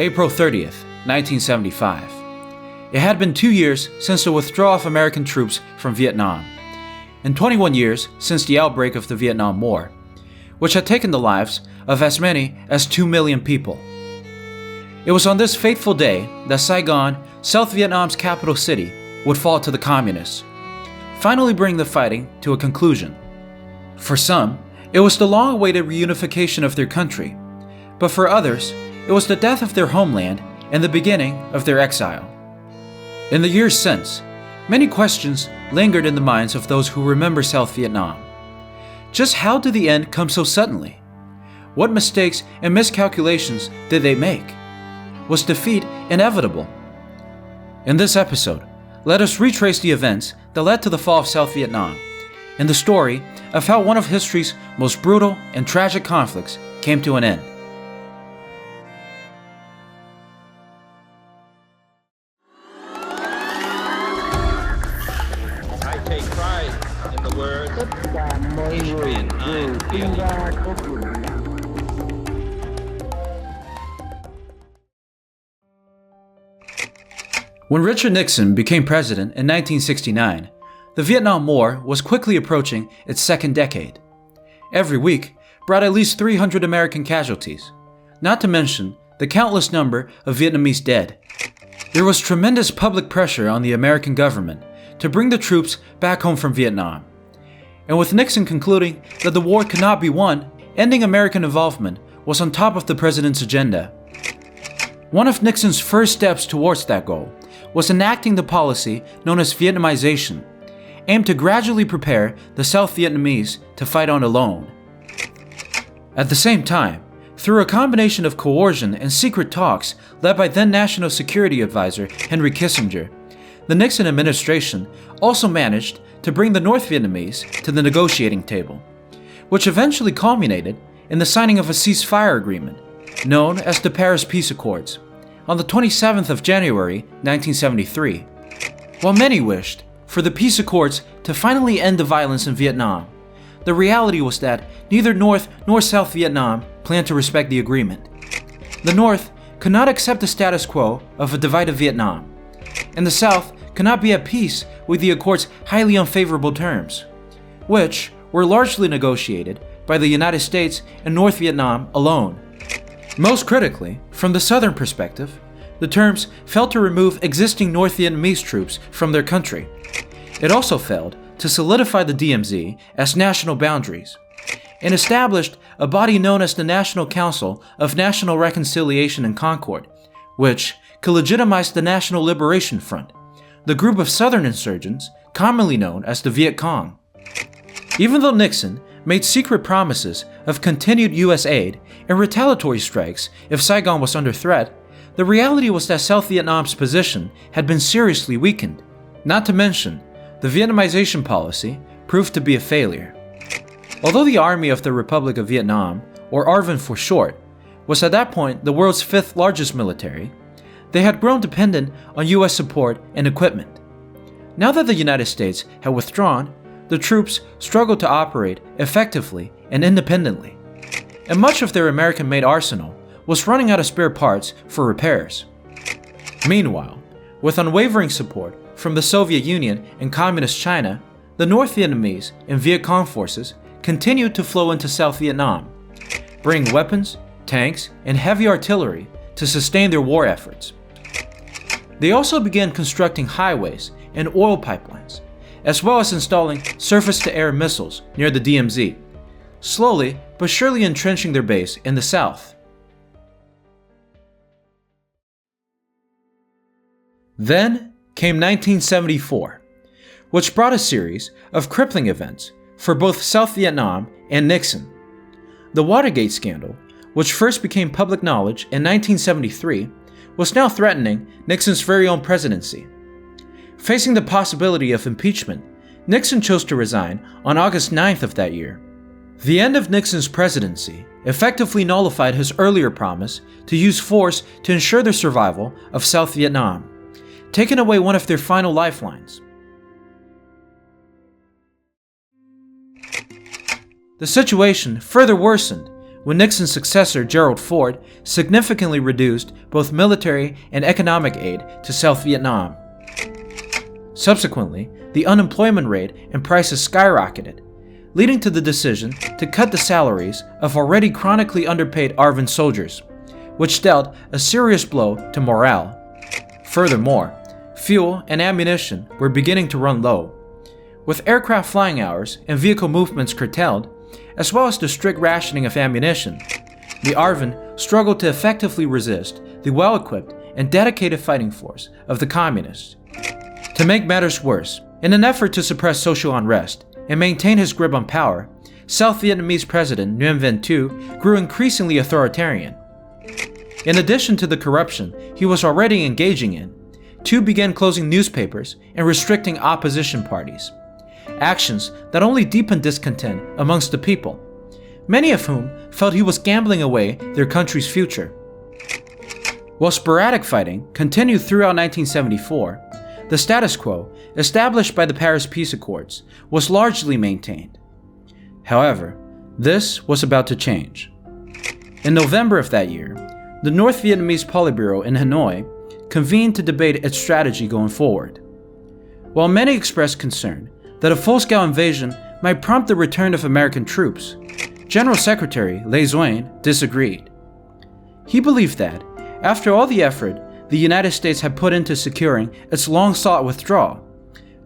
April 30th, 1975. It had been 2 years since the withdrawal of American troops from Vietnam, and 21 years since the outbreak of the Vietnam War, which had taken the lives of as many as 2 million people. It was on this fateful day that Saigon, South Vietnam's capital city, would fall to the communists, finally bringing the fighting to a conclusion. For some, it was the long-awaited reunification of their country, but for others, it was the death of their homeland and the beginning of their exile. In the years since, many questions lingered in the minds of those who remember South Vietnam. Just how did the end come so suddenly? What mistakes and miscalculations did they make? Was defeat inevitable? In this episode, let us retrace the events that led to the fall of South Vietnam and the story of how one of history's most brutal and tragic conflicts came to an end. I take pride in the words, Ich bin ein Berliner. When Richard Nixon became president in 1969, the Vietnam War was quickly approaching its second decade. Every week brought at least 300 American casualties, not to mention the countless number of Vietnamese dead. There was tremendous public pressure on the American government to bring the troops back home from Vietnam. And with Nixon concluding that the war could not be won, ending American involvement was on top of the president's agenda. One of Nixon's first steps towards that goal was enacting the policy known as Vietnamization, aimed to gradually prepare the South Vietnamese to fight on alone. At the same time, through a combination of coercion and secret talks led by then National Security Advisor Henry Kissinger, the Nixon administration also managed to bring the North Vietnamese to the negotiating table, which eventually culminated in the signing of a ceasefire agreement known as the Paris Peace Accords on the 27th of January 1973. While many wished for the peace accords to finally end the violence in Vietnam, the reality was that neither North nor South Vietnam planned to respect the agreement. The North could not accept the status quo of a divided Vietnam, and the South could not be at peace with the accord's highly unfavorable terms, which were largely negotiated by the United States and North Vietnam alone. Most critically, from the Southern perspective, the terms failed to remove existing North Vietnamese troops from their country. It also failed to solidify the DMZ as national boundaries, and established a body known as the National Council of National Reconciliation and Concord, which could legitimize the National Liberation Front, the group of Southern insurgents commonly known as the Viet Cong. Even though Nixon made secret promises of continued U.S. aid and retaliatory strikes if Saigon was under threat, the reality was that South Vietnam's position had been seriously weakened. Not to mention, the Vietnamization policy proved to be a failure. Although the Army of the Republic of Vietnam, or ARVN for short, was at that point the world's fifth largest military, they had grown dependent on U.S. support and equipment. Now that the United States had withdrawn, the troops struggled to operate effectively and independently, and much of their American-made arsenal was running out of spare parts for repairs. Meanwhile, with unwavering support from the Soviet Union and Communist China, the North Vietnamese and Viet Cong forces continued to flow into South Vietnam, bringing weapons, tanks, and heavy artillery to sustain their war efforts. They also began constructing highways and oil pipelines, as well as installing surface-to-air missiles near the DMZ, slowly but surely entrenching their base in the south. Then came 1974, which brought a series of crippling events for both South Vietnam and Nixon. The Watergate scandal, which first became public knowledge in 1973, was now threatening Nixon's very own presidency. Facing the possibility of impeachment, Nixon chose to resign on August 9th of that year. The end of Nixon's presidency effectively nullified his earlier promise to use force to ensure the survival of South Vietnam, taking away one of their final lifelines. The situation further worsened when Nixon's successor Gerald Ford significantly reduced both military and economic aid to South Vietnam. Subsequently, the unemployment rate and prices skyrocketed, leading to the decision to cut the salaries of already chronically underpaid ARVN soldiers, which dealt a serious blow to morale. Furthermore, fuel and ammunition were beginning to run low. With aircraft flying hours and vehicle movements curtailed, as well as the strict rationing of ammunition, the ARVN struggled to effectively resist the well-equipped and dedicated fighting force of the Communists. To make matters worse, in an effort to suppress social unrest and maintain his grip on power, South Vietnamese President Nguyen Van Thu grew increasingly authoritarian. In addition to the corruption he was already engaging in, Thu began closing newspapers and restricting opposition parties, actions that only deepened discontent amongst the people, many of whom felt he was gambling away their country's future. While sporadic fighting continued throughout 1974, the status quo established by the Paris Peace Accords was largely maintained. However, this was about to change. In November of that year, the North Vietnamese Politburo in Hanoi convened to debate its strategy going forward. While many expressed concern that a full-scale invasion might prompt the return of American troops, General Secretary Lê Duẩn disagreed. He believed that, after all the effort the United States had put into securing its long-sought withdrawal,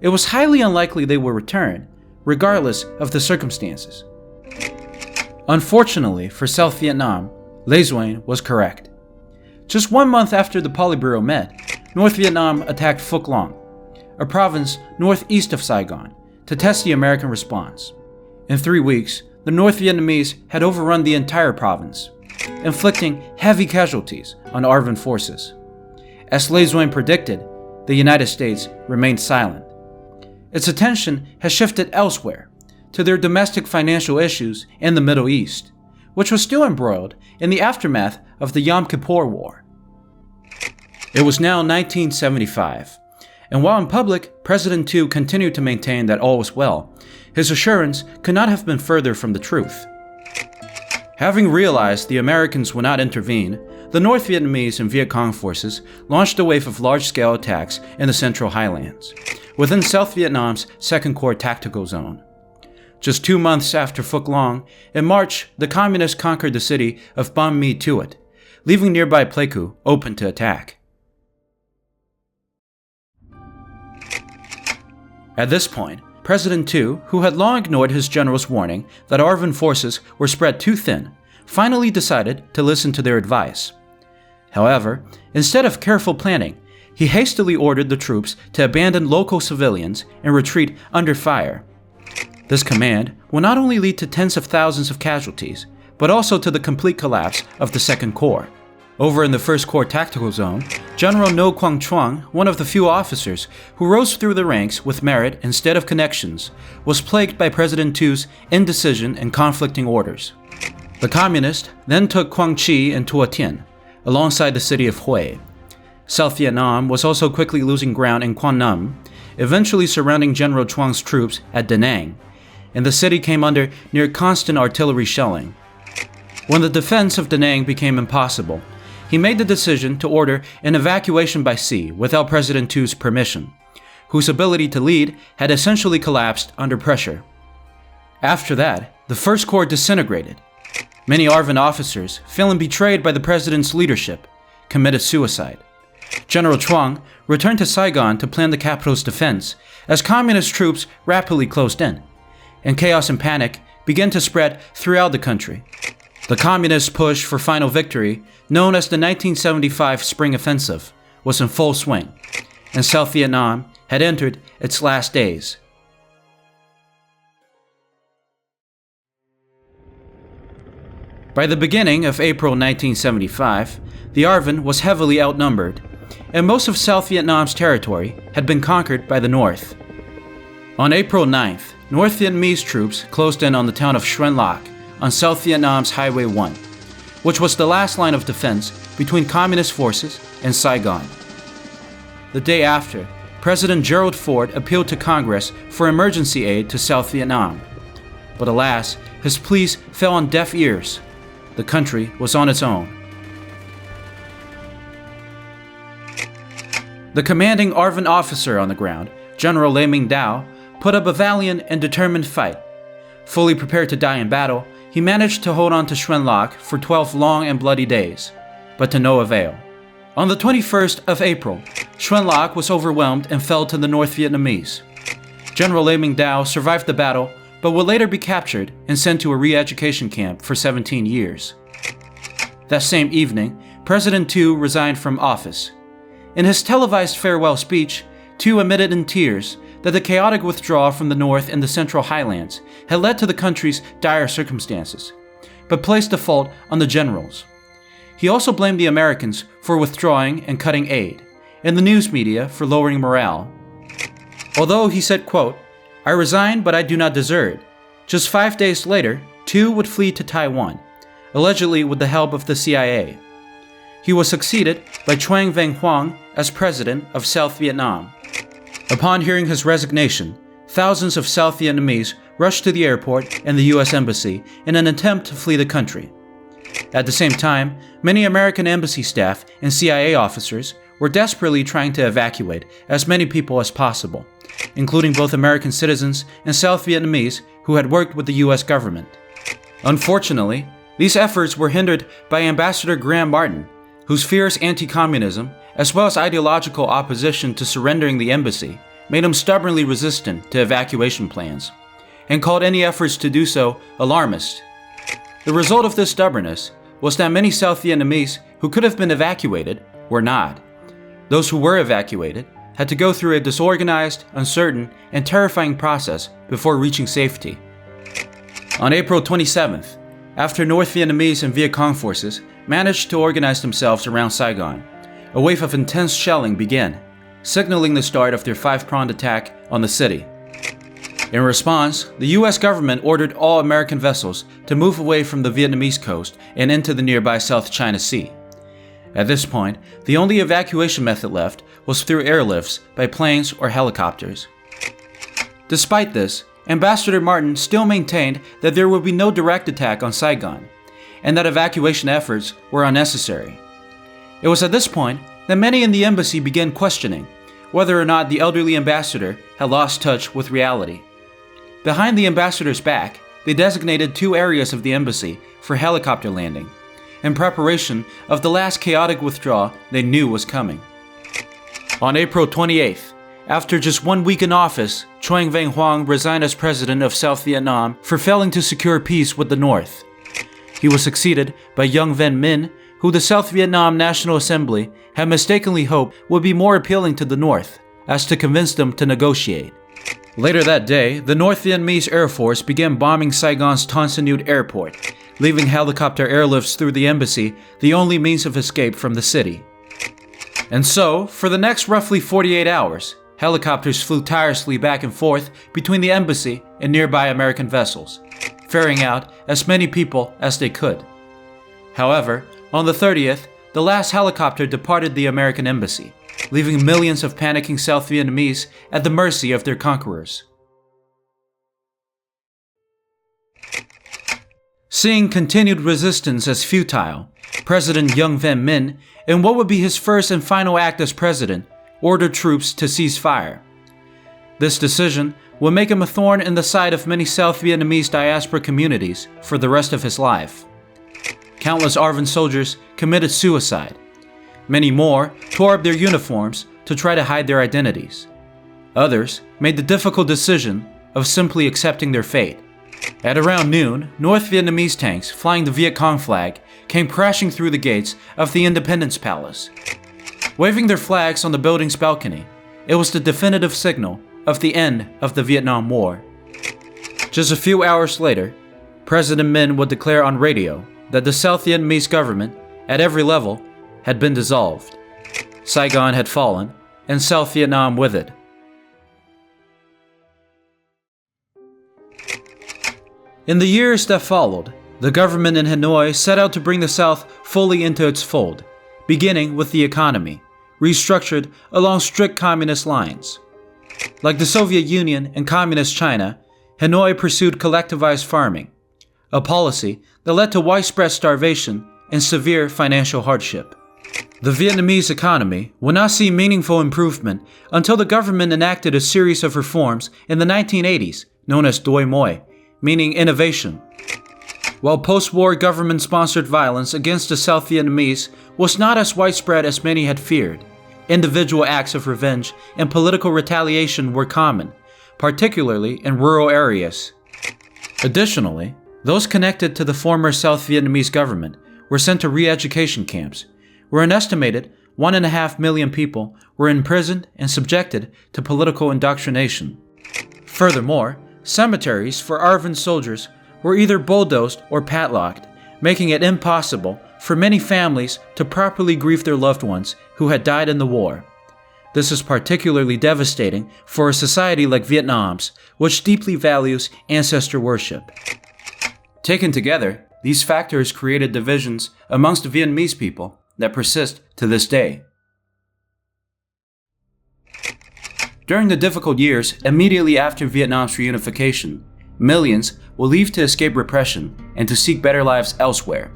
it was highly unlikely they would return, regardless of the circumstances. Unfortunately for South Vietnam, Lê Duẩn was correct. Just 1 month after the Politburo met, North Vietnam attacked Phuoc Long, a province northeast of Saigon, to test the American response. In 3 weeks, the North Vietnamese had overrun the entire province, inflicting heavy casualties on ARVN forces. As Lê Duẩn predicted, the United States remained silent. Its attention has shifted elsewhere, to their domestic financial issues in the Middle East, which was still embroiled in the aftermath of the Yom Kippur War. It was now 1975, and while in public, President Thu continued to maintain that all was well, his assurance could not have been further from the truth. Having realized the Americans would not intervene, the North Vietnamese and Viet Cong forces launched a wave of large-scale attacks in the Central Highlands, within South Vietnam's Second Corps Tactical Zone. Just 2 months after Phuoc Long, in March, the Communists conquered the city of Bang Mi Thuot, leaving nearby Pleiku open to attack. At this point, President Thu, who had long ignored his general's warning that ARVN forces were spread too thin, finally decided to listen to their advice. However, instead of careful planning, he hastily ordered the troops to abandon local civilians and retreat under fire. This command will not only lead to tens of thousands of casualties, but also to the complete collapse of the Second Corps. Over in the First Corps Tactical Zone, General No Quang Truong, one of the few officers who rose through the ranks with merit instead of connections, was plagued by President Thu's indecision and conflicting orders. The Communists then took Quang Chi and Tua Tien, alongside the city of Hue. South Vietnam was also quickly losing ground in Quang Nam, eventually surrounding General Truong's troops at Da Nang, and the city came under near constant artillery shelling. When the defense of Da Nang became impossible, he made the decision to order an evacuation by sea without President Thu's permission, whose ability to lead had essentially collapsed under pressure. After that, the First Corps disintegrated. Many ARVN officers, feeling betrayed by the president's leadership, committed suicide. General Truong returned to Saigon to plan the capital's defense as communist troops rapidly closed in, and chaos and panic began to spread throughout the country. The communist push for final victory, known as the 1975 Spring Offensive, was in full swing, and South Vietnam had entered its last days. By the beginning of April 1975, the ARVN was heavily outnumbered, and most of South Vietnam's territory had been conquered by the North. On April 9th, North Vietnamese troops closed in on the town of Xuan Loc on South Vietnam's Highway 1, which was the last line of defense between communist forces and Saigon. The day after, President Gerald Ford appealed to Congress for emergency aid to South Vietnam, but alas, his pleas fell on deaf ears. the country was on its own. The commanding ARVN officer on the ground, General Lê Minh Dao, put up a valiant and determined fight. Fully prepared to die in battle, he managed to hold on to Xuân Lộc for 12 long and bloody days, but to no avail. On the 21st of April, Xuân Lộc was overwhelmed and fell to the North Vietnamese. General Lê Minh Dao survived the battle, but would later be captured and sent to a re-education camp for 17 years. That same evening, President Tu resigned from office. In his televised farewell speech, Tu admitted in tears that the chaotic withdrawal from the North and the Central Highlands had led to the country's dire circumstances, but placed the fault on the generals. He also blamed the Americans for withdrawing and cutting aid, and the news media for lowering morale. Although he said, quote, "I resign, but I do not desert," just 5 days later, Tu would flee to Taiwan, allegedly with the help of the CIA. He was succeeded by Truong Van Huong as president of South Vietnam. Upon hearing his resignation, thousands of South Vietnamese rushed to the airport and the US Embassy in an attempt to flee the country. At the same time, many American embassy staff and CIA officers were desperately trying to evacuate as many people as possible, including both American citizens and South Vietnamese who had worked with the US government. Unfortunately, these efforts were hindered by Ambassador Graham Martin, whose fierce anti-communism, as well as ideological opposition to surrendering the embassy, made him stubbornly resistant to evacuation plans, and called any efforts to do so alarmist. The result of this stubbornness was that many South Vietnamese who could have been evacuated were not. Those who were evacuated had to go through a disorganized, uncertain, and terrifying process before reaching safety. On April 27th, after North Vietnamese and Viet Cong forces managed to organize themselves around Saigon, a wave of intense shelling began, signaling the start of their five-pronged attack on the city. In response, the US government ordered all American vessels to move away from the Vietnamese coast and into the nearby South China Sea. At this point, the only evacuation method left was through airlifts by planes or helicopters. Despite this, Ambassador Martin still maintained that there would be no direct attack on Saigon, and that evacuation efforts were unnecessary. It was at this point that many in the embassy began questioning whether or not the elderly ambassador had lost touch with reality. Behind the ambassador's back, they designated 2 areas of the embassy for helicopter landing, in preparation of the last chaotic withdrawal they knew was coming. On April 28th, after just 1 week in office, Truong Van Huong resigned as president of South Vietnam for failing to secure peace with the North. He was succeeded by Nguyen Van Minh, who the South Vietnam National Assembly had mistakenly hoped would be more appealing to the North, as to convince them to negotiate. Later that day, the North Vietnamese Air Force began bombing Saigon's Ton Sanut Airport, leaving helicopter airlifts through the embassy the only means of escape from the city. And so, for the next roughly 48 hours, helicopters flew tirelessly back and forth between the embassy and nearby American vessels, ferrying out as many people as they could. However, on the 30th, the last helicopter departed the American embassy, leaving millions of panicking South Vietnamese at the mercy of their conquerors. Seeing continued resistance as futile, President Nguyen Van Minh, in what would be his first and final act as president, ordered troops to cease fire. This decision would make him a thorn in the side of many South Vietnamese diaspora communities for the rest of his life. Countless ARVN soldiers committed suicide. Many more tore up their uniforms to try to hide their identities. Others made the difficult decision of simply accepting their fate. At around noon, North Vietnamese tanks flying the Viet Cong flag came crashing through the gates of the Independence Palace. Waving their flags on the building's balcony, it was the definitive signal of the end of the Vietnam War. Just a few hours later, President Minh would declare on radio that the South Vietnamese government, at every level, had been dissolved. Saigon had fallen, and South Vietnam with it. In the years that followed, the government in Hanoi set out to bring the South fully into its fold, beginning with the economy, restructured along strict communist lines. Like the Soviet Union and Communist China, Hanoi pursued collectivized farming. a policy that led to widespread starvation and severe financial hardship. The Vietnamese economy would not see meaningful improvement until the government enacted a series of reforms in the 1980s known as Doi Moi, meaning innovation. While post-war government-sponsored violence against the South Vietnamese was not as widespread as many had feared, individual acts of revenge and political retaliation were common, particularly in rural areas. Additionally, those connected to the former South Vietnamese government were sent to re-education camps, where an estimated 1.5 million people were imprisoned and subjected to political indoctrination. Furthermore, cemeteries for ARVN soldiers were either bulldozed or padlocked, making it impossible for many families to properly grieve their loved ones who had died in the war. This is particularly devastating for a society like Vietnam's, which deeply values ancestor worship. Taken together, these factors created divisions amongst the Vietnamese people that persist to this day. During the difficult years immediately after Vietnam's reunification, millions will leave to escape repression and to seek better lives elsewhere.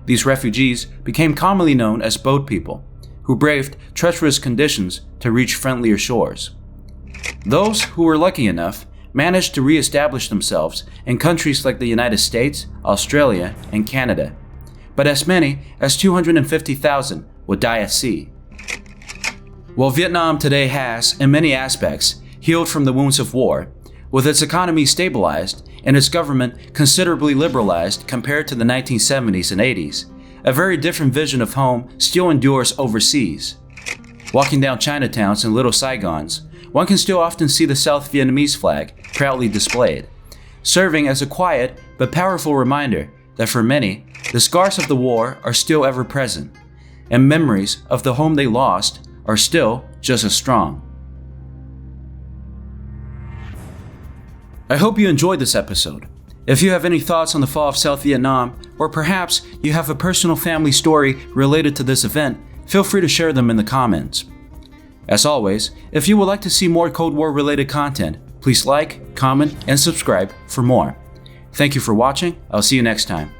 These refugees became commonly known as boat people, who braved treacherous conditions to reach friendlier shores. Those who were lucky enough managed to re-establish themselves in countries like the United States, Australia, and Canada, but as many as 250,000 would die at sea. While Vietnam today has, in many aspects, healed from the wounds of war, with its economy stabilized and its government considerably liberalized compared to the 1970s and 80s, a very different vision of home still endures overseas. Walking down Chinatowns and little Saigons, one can still often see the South Vietnamese flag proudly displayed, serving as a quiet but powerful reminder that for many, the scars of the war are still ever present, and memories of the home they lost are still just as strong. I hope you enjoyed this episode. If you have any thoughts on the fall of South Vietnam, or perhaps you have a personal family story related to this event, feel free to share them in the comments. As always, if you would like to see more Cold War related content, please like, comment, and subscribe for more. Thank you for watching. I'll see you next time.